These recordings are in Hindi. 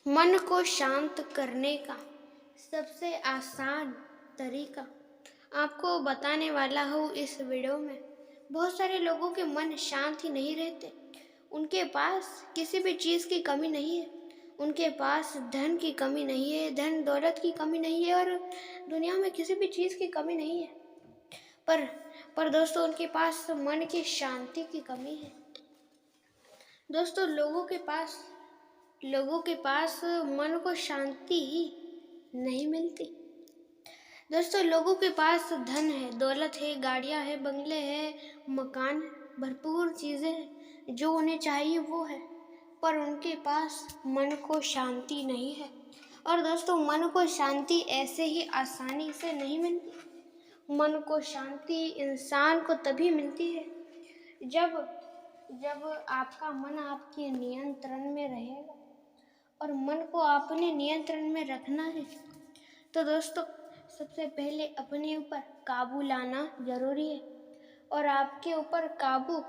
मन को शांत करने का सबसे आसान तरीका आपको बताने वाला हूँ इस वीडियो में। बहुत सारे लोगों के मन शांत ही नहीं रहते। उनके पास किसी भी चीज़ की कमी नहीं है। उनके पास धन की कमी नहीं है, धन दौलत की कमी नहीं है और दुनिया में किसी भी चीज़ की कमी नहीं है। पर पर दोस्तों, उनके पास मन की शांति की कमी है। दोस्तों, लोगों के पास मन को शांति ही नहीं मिलती। दोस्तों, लोगों के पास धन है, दौलत है, गाड़ियां है, बंगले हैं, मकान, भरपूर चीज़ें हैं, जो उन्हें चाहिए वो है, पर उनके पास मन को शांति नहीं है। और दोस्तों, मन को शांति ऐसे ही आसानी से नहीं मिलती। मन को शांति इंसान को तभी मिलती है जब जब आपका मन आपके नियंत्रण में रहेगा। और मन को अपने नियंत्रण में रखना है तो दोस्तों, सबसे पहले अपने ऊपर काबू लाना जरूरी है। और आपके ऊपर काबू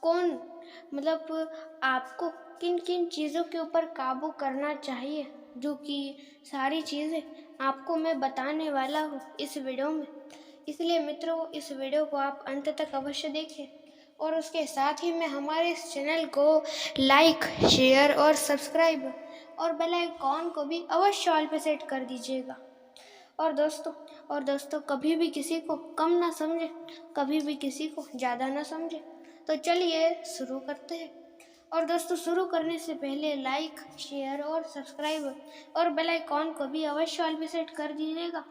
कौन आपको किन किन चीज़ों के ऊपर काबू करना चाहिए, जो कि सारी चीज़ें आपको मैं बताने वाला हूँ इस वीडियो में। इसलिए मित्रों, इस वीडियो को आप अंत तक अवश्य देखें और उसके साथ ही में हमारे इस चैनल को लाइक, शेयर और सब्सक्राइब और बेल आइकॉन को भी अवश्य ऑल पे सेट कर दीजिएगा। और दोस्तों, कभी भी किसी को कम ना समझे, कभी भी किसी को ज़्यादा ना समझे। तो चलिए शुरू करते हैं। और दोस्तों, शुरू करने से पहले लाइक, शेयर और सब्सक्राइब और बेल आइकॉन को भी अवश्य ऑल पे सेट कर दीजिएगा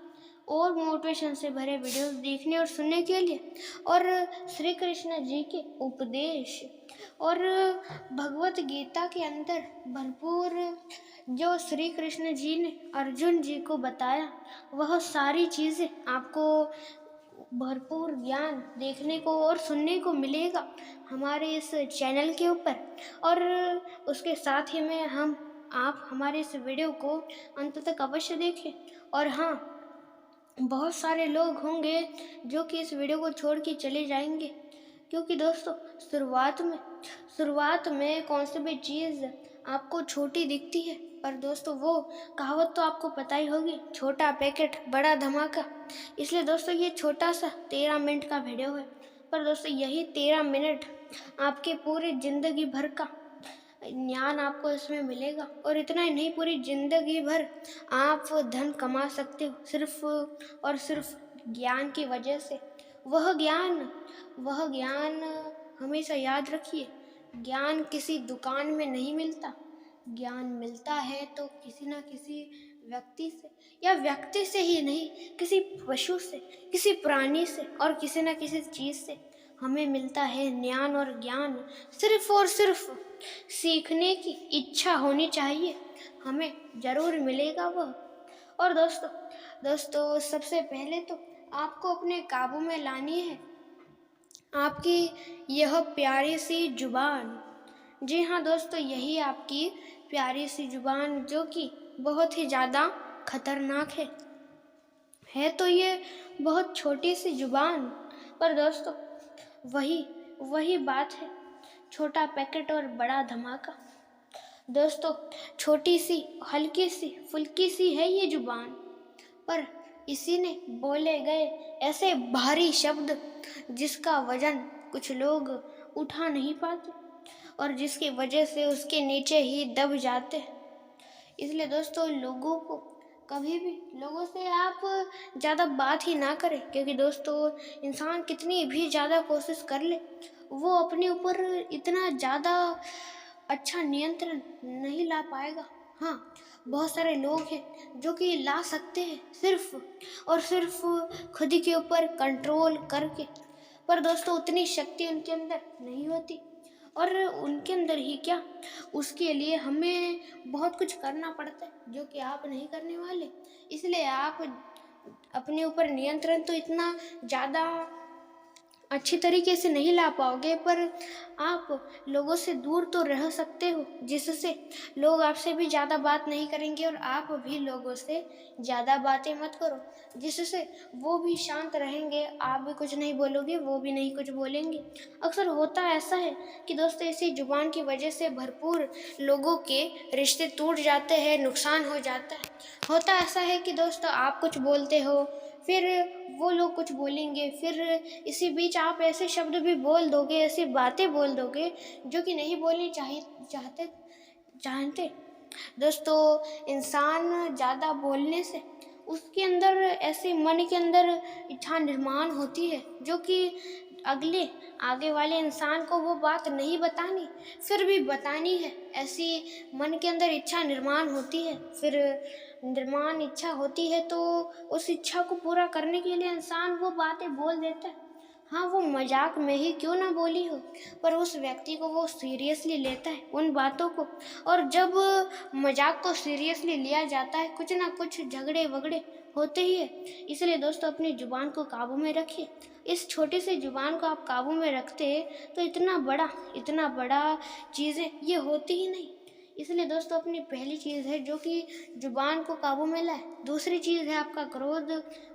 और मोटिवेशन से भरे वीडियोस देखने और सुनने के लिए, और श्री कृष्ण जी के उपदेश और भगवत गीता के अंदर भरपूर जो श्री कृष्ण जी ने अर्जुन जी को बताया, वह सारी चीज़ें आपको भरपूर ज्ञान देखने को और सुनने को मिलेगा हमारे इस चैनल के ऊपर। और उसके साथ ही में आप हमारे इस वीडियो को अंत तक अवश्य देखें। और हाँ, बहुत सारे लोग होंगे जो कि इस वीडियो को छोड़ के चले जाएंगे, क्योंकि दोस्तों, शुरुआत में कौन सी भी चीज़ आपको छोटी दिखती है, पर दोस्तों वो कहावत तो आपको पता ही होगी, छोटा पैकेट बड़ा धमाका। इसलिए दोस्तों, ये छोटा सा 13 मिनट का वीडियो है, पर दोस्तों यही 13 मिनट आपके पूरी ज़िंदगी भर का ज्ञान आपको इसमें मिलेगा। और इतना ही नहीं, पूरी ज़िंदगी भर आप धन कमा सकते हो सिर्फ और सिर्फ ज्ञान की वजह से। वह ज्ञान हमेशा याद रखिए, ज्ञान किसी दुकान में नहीं मिलता। ज्ञान मिलता है तो किसी न किसी व्यक्ति से, या व्यक्ति से ही नहीं, किसी पशु से, किसी प्राणी से और किसी न किसी चीज़ से हमें मिलता है ज्ञान। और ज्ञान सिर्फ और सिर्फ सीखने की इच्छा होनी चाहिए, हमें ज़रूर मिलेगा वह। और दोस्तों, सबसे पहले तो आपको अपने काबू में लानी है आपकी यह प्यारी सी जुबान। जी हाँ दोस्तों, यही आपकी प्यारी सी जुबान, जो कि बहुत ही ज़्यादा खतरनाक है तो ये बहुत छोटी सी जुबान, पर दोस्तों वही बात है, छोटा पैकेट और बड़ा धमाका। दोस्तों, छोटी सी, हल्की सी, फुल्की सी है ये जुबान, पर इसी ने बोले गए ऐसे भारी शब्द जिसका वजन कुछ लोग उठा नहीं पाते और जिसकी वजह से उसके नीचे ही दब जाते। इसलिए दोस्तों, लोगों से आप ज़्यादा बात ही ना करें, क्योंकि दोस्तों, इंसान कितनी भी ज़्यादा कोशिश कर ले, वो अपने ऊपर इतना ज़्यादा अच्छा नियंत्रण नहीं ला पाएगा। हाँ, बहुत सारे लोग हैं जो कि ला सकते हैं सिर्फ और सिर्फ खुद ही के ऊपर कंट्रोल करके, पर दोस्तों उतनी शक्ति उनके अंदर नहीं होती। और उनके अंदर ही क्या, उसके लिए हमें बहुत कुछ करना पड़ता है जो कि आप नहीं करने वाले। इसलिए आप अपने ऊपर नियंत्रण तो इतना ज़्यादा अच्छी तरीके से नहीं ला पाओगे, पर आप लोगों से दूर तो रह सकते हो, जिससे लोग आपसे भी ज़्यादा बात नहीं करेंगे और आप भी लोगों से ज़्यादा बातें मत करो, जिससे वो भी शांत रहेंगे। आप भी कुछ नहीं बोलोगे, वो भी नहीं कुछ बोलेंगे। अक्सर होता ऐसा है कि दोस्तों, इसी जुबान की वजह से भरपूर लोगों के रिश्ते टूट जाते हैं, नुकसान हो जाता है। होता ऐसा है कि दोस्तों, आप कुछ बोलते हो, फिर वो लोग कुछ बोलेंगे, फिर इसी बीच आप ऐसे शब्द भी बोल दोगे, ऐसी बातें बोल दोगे जो कि नहीं बोलनी चाहिए चाहते जानते। दोस्तों, इंसान ज़्यादा बोलने से उसके अंदर ऐसे मन के अंदर इच्छा निर्माण होती है, जो कि आगे वाले इंसान को वो बात नहीं बतानी, फिर भी बतानी है। ऐसी मन के अंदर इच्छा निर्माण होती है, फिर निर्माण इच्छा होती है, तो उस इच्छा को पूरा करने के लिए इंसान वो बातें बोल देता है। हाँ, वो मजाक में ही क्यों ना बोली हो, पर उस व्यक्ति को वो सीरियसली लेता है उन बातों को। और जब मजाक को सीरियसली लिया जाता है, कुछ ना कुछ झगड़े वगड़े होते ही है। इसलिए दोस्तों, अपनी जुबान को काबू में रखिए। इस छोटी सी जुबान को आप काबू में रखते तो इतना बड़ा चीज़ें ये होती ही नहीं। इसलिए दोस्तों, अपनी पहली चीज़ है जो कि जुबान को काबू में लाए। दूसरी चीज़ है आपका क्रोध,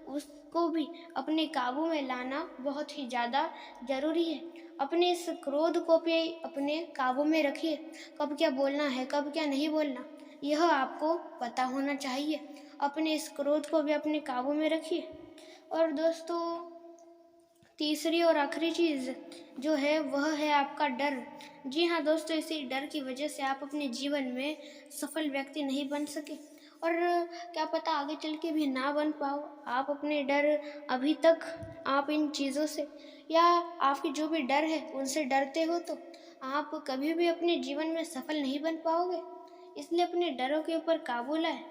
उसको भी अपने काबू में लाना बहुत ही ज़्यादा ज़रूरी है। अपने इस क्रोध को भी अपने काबू में रखिए। कब क्या बोलना है, कब क्या नहीं बोलना, यह आपको पता होना चाहिए। अपने इस क्रोध को भी अपने काबू में रखिए। और दोस्तों, तीसरी और आखिरी चीज़ जो है वह है आपका डर। जी हाँ दोस्तों, इसी डर की वजह से आप अपने जीवन में सफल व्यक्ति नहीं बन सके, और क्या पता आगे चल के भी ना बन पाओ। आप अपने डर अभी तक आप इन चीज़ों से या आपकी जो भी डर है उनसे डरते हो, तो आप कभी भी अपने जीवन में सफल नहीं बन पाओगे। इसलिए अपने डरों के ऊपर काबू लाए।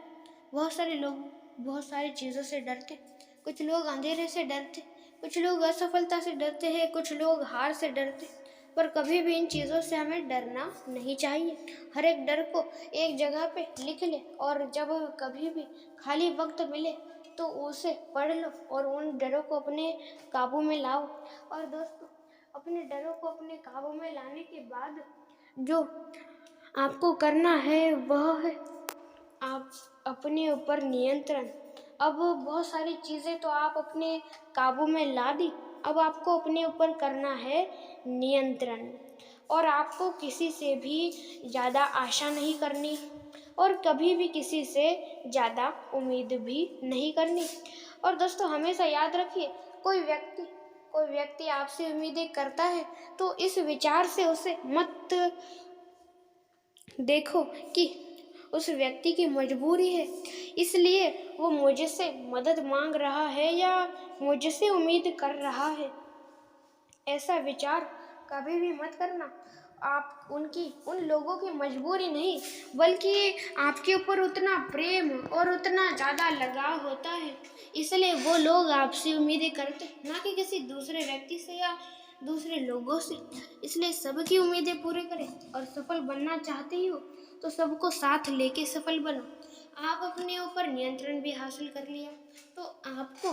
बहुत सारे लोग बहुत सारी चीज़ों से डरते। कुछ लोग अंधेरे से डरते, कुछ लोग असफलता से डरते हैं, कुछ लोग हार से डरते। पर कभी भी इन चीज़ों से हमें डरना नहीं चाहिए। हर एक डर को एक जगह पे लिख ले, और जब कभी भी खाली वक्त मिले तो उसे पढ़ लो और उन डरों को अपने काबू में लाओ। और दोस्तों, अपने डरों को अपने काबू में लाने के बाद जो आपको करना है वह है आप अपने ऊपर नियंत्रण। अब बहुत सारी चीज़ें तो आप अपने काबू में ला दी, अब आपको अपने ऊपर करना है नियंत्रण। और आपको किसी से भी ज़्यादा आशा नहीं करनी, और कभी भी किसी से ज़्यादा उम्मीद भी नहीं करनी। और दोस्तों, हमेशा याद रखिए, कोई व्यक्ति आपसे उम्मीदें करता है तो इस विचार से उसे मत देखो कि उस व्यक्ति की मजबूरी है, इसलिए वो मुझसे मदद मांग रहा है या मुझसे उम्मीद कर रहा है। ऐसा विचार कभी भी मत करना। आप उन लोगों की मजबूरी नहीं, बल्कि आपके ऊपर उतना प्रेम और उतना ज़्यादा लगाव होता है, इसलिए वो लोग आपसे उम्मीदें करते, ना कि किसी दूसरे व्यक्ति से या दूसरे लोगों से। इसलिए सबकी उम्मीदें पूरी करें, और सफल बनना चाहते ही हो तो सबको साथ लेके सफल बनो। आप अपने ऊपर नियंत्रण भी हासिल कर लिया, तो आपको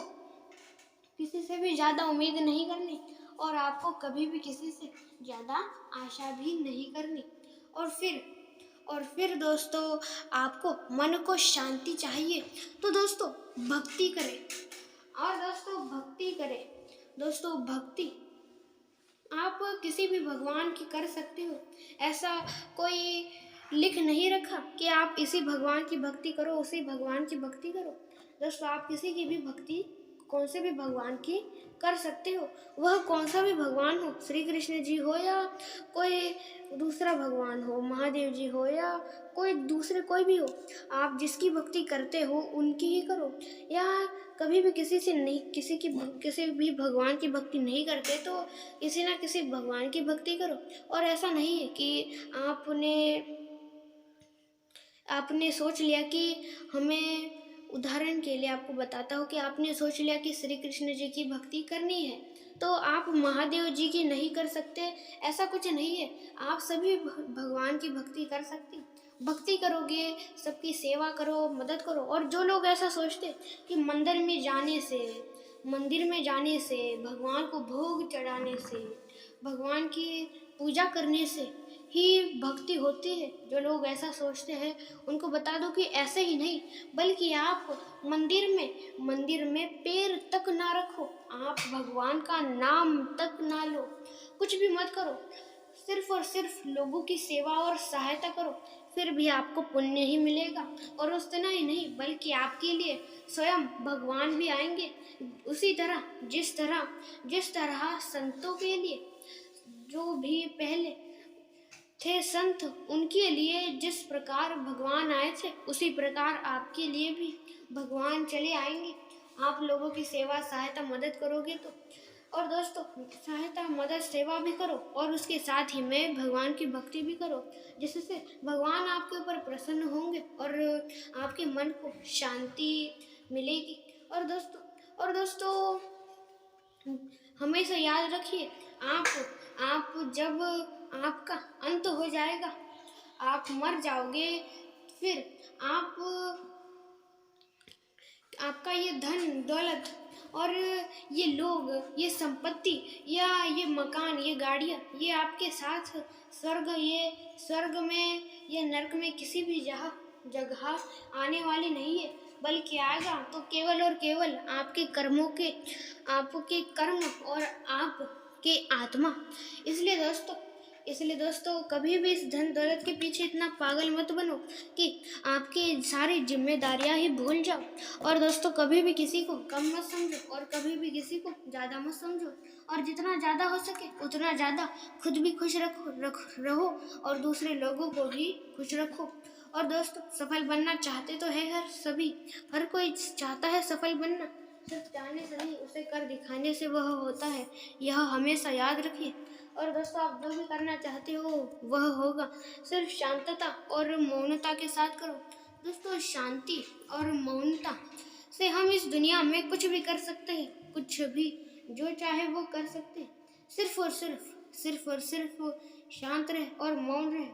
किसी से भी ज़्यादा उम्मीद नहीं करनी, और आपको कभी भी किसी से ज़्यादा आशा भी नहीं करनी। और फिर दोस्तों, आपको मन को शांति चाहिए, तो दोस्तों भक्ति करें। और दोस्तों भक्ति आप किसी भी भगवान की कर सकते हो। ऐसा कोई लिख नहीं रखा कि आप इसी भगवान की भक्ति करो, उसी भगवान की भक्ति करो। दोस्तों, आप किसी की भी भक्ति कौन से भी भगवान की कर सकते हो, वह कौन सा भी भगवान हो, श्री कृष्ण जी हो या कोई दूसरा भगवान हो, महादेव जी हो या कोई भी हो। आप जिसकी भक्ति करते हो उनकी ही करो, या कभी भी किसी भी भगवान की भक्ति नहीं करते तो किसी ना किसी भगवान की भक्ति करो। और ऐसा नहीं है कि आपने सोच लिया कि हमें, उदाहरण के लिए आपको बताता हूँ कि आपने सोच लिया कि श्री कृष्ण जी की भक्ति करनी है तो आप महादेव जी की नहीं कर सकते, ऐसा कुछ नहीं है। आप सभी भगवान की भक्ति कर सकते। भक्ति करोगे, सबकी सेवा करो, मदद करो। और जो लोग ऐसा सोचते कि मंदिर में जाने से मंदिर में जाने से, भगवान को भोग चढ़ाने से, भगवान की पूजा करने से ही भक्ति होती है। जो लोग ऐसा सोचते हैं उनको बता दो कि ऐसे ही नहीं, बल्कि आप मंदिर में पैर तक ना रखो, आप भगवान का नाम तक ना लो, कुछ भी मत करो, सिर्फ और सिर्फ लोगों की सेवा और सहायता करो, फिर भी आपको पुण्य ही मिलेगा। और उतना ही नहीं, बल्कि आपके लिए स्वयं भगवान भी आएंगे। उसी तरह जिस तरह संतों के लिए, जो भी पहले थे संत, उनके लिए जिस प्रकार भगवान आए थे, उसी प्रकार आपके लिए भी भगवान चले आएंगे। आप लोगों की सेवा सहायता मदद करोगे तो। और दोस्तों, सहायता मदद सेवा भी करो और उसके साथ ही में भगवान की भक्ति भी करो, जिससे भगवान आपके ऊपर प्रसन्न होंगे और आपके मन को शांति मिलेगी। और दोस्तों हमेशा याद रखिए, आप जब आपका अंत हो जाएगा, आप मर जाओगे, फिर आपका ये धन दौलत और ये लोग, ये संपत्ति या ये मकान, ये गाड़ियाँ, ये आपके साथ स्वर्ग में या नरक में किसी भी जगह आने वाली नहीं है, बल्कि आएगा तो केवल और केवल आपके कर्म और आपके आत्मा। इसलिए दोस्तों कभी भी इस धन दौलत के पीछे इतना पागल मत बनो कि आपकी सारी जिम्मेदारियां ही भूल जाओ। और दोस्तों कभी भी किसी को कम मत समझो और कभी भी किसी को ज़्यादा मत समझो, और जितना ज़्यादा हो सके उतना ज़्यादा खुद भी खुश रहो और दूसरे लोगों को भी खुश रखो। और दोस्तों सफल बनना चाहते तो है हर कोई चाहता है सफल बनना, सिर्फ चाहने से नहीं, उसे कर दिखाने से वह होता है, यह हमेशा याद रखिए। और दोस्तों आप जो भी करना चाहते हो वह होगा, सिर्फ शांतता और मौनता के साथ करो। दोस्तों शांति और मौनता से हम इस दुनिया में कुछ भी कर सकते हैं, कुछ भी जो चाहे वो कर सकते हैं, सिर्फ और सिर्फ शांत रहे और मौन रहे।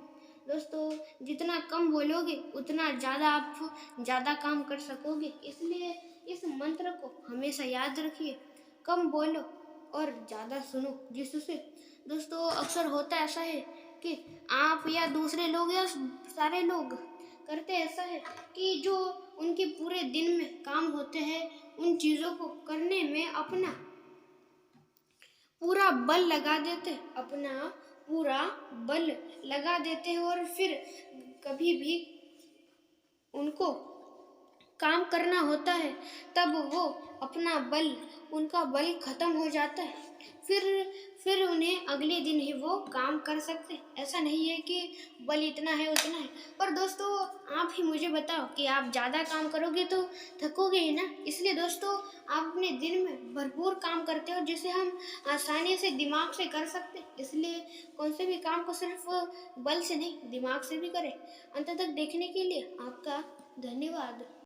दोस्तों जितना कम बोलोगे उतना आप ज़्यादा काम कर सकोगे, इसलिए इस मंत्र को हमेशा याद रखिए, कम बोलो और ज़्यादा सुनो। जिससे दोस्तों अक्सर होता ऐसा है कि आप या दूसरे लोग या सारे लोग करते ऐसा है कि जो उनके पूरे दिन में काम होते हैं, उन चीज़ों को करने में अपना पूरा बल लगा देते हैं और फिर कभी भी उनको काम करना होता है तब उनका बल खत्म हो जाता है, फिर उन्हें अगले दिन ही वो काम कर सकते। ऐसा नहीं है कि बल इतना है उतना है। पर दोस्तों आप ही मुझे बताओ कि आप ज़्यादा काम करोगे तो थकोगे ही ना। इसलिए दोस्तों आप अपने दिन में भरपूर काम करते हो जिसे हम आसानी से दिमाग से कर सकते, इसलिए कौन से भी काम को सिर्फ बल से नहीं दिमाग से भी करें। अंत तक देखने के लिए आपका धन्यवाद।